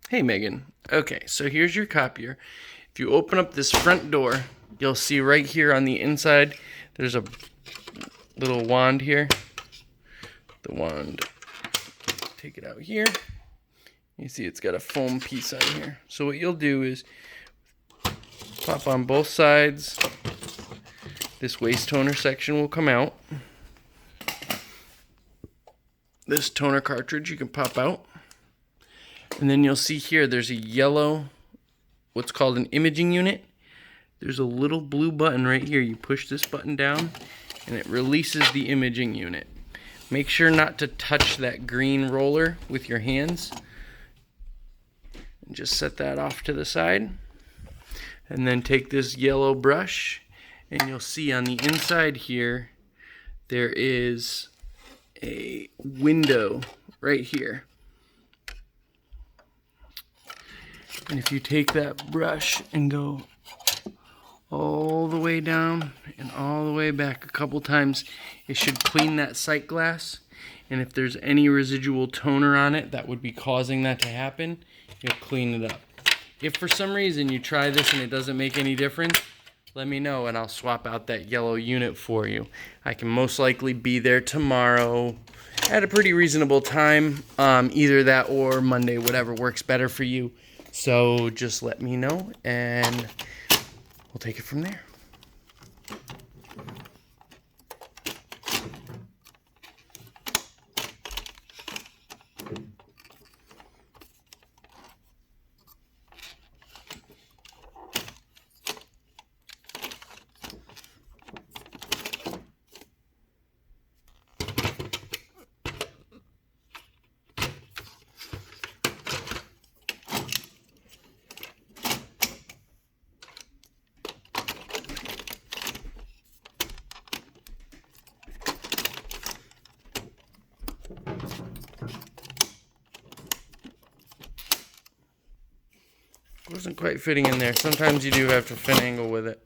Hey Megan. Okay, so here's your copier. If you open up this front door, you'll see right here on the inside, there's a little wand here. The wand, take it out here. You see it's got a foam piece on here. So what you'll do is pop on both sides. This waste toner section will come out. This toner cartridge you can pop out. And then you'll see here there's a yellow, what's called an imaging unit. There's a little blue button right here. You push this button down and it releases the imaging unit. Make sure not to touch that green roller with your hands. And just set that off to the side. And then take this yellow brush and you'll see on the inside here there is a window right here. And if you take that brush and go all the way down and all the way back a couple times, it should clean that sight glass. And if there's any residual toner on it that would be causing that to happen, you'll clean it up. If for some reason you try this and it doesn't make any difference, let me know and I'll swap out that yellow unit for you. I can most likely be there tomorrow at a pretty reasonable time, either that or Monday, whatever works better for you. So just let me know and we'll take it from there. Wasn't quite fitting in there. Sometimes you do have to finagle with it.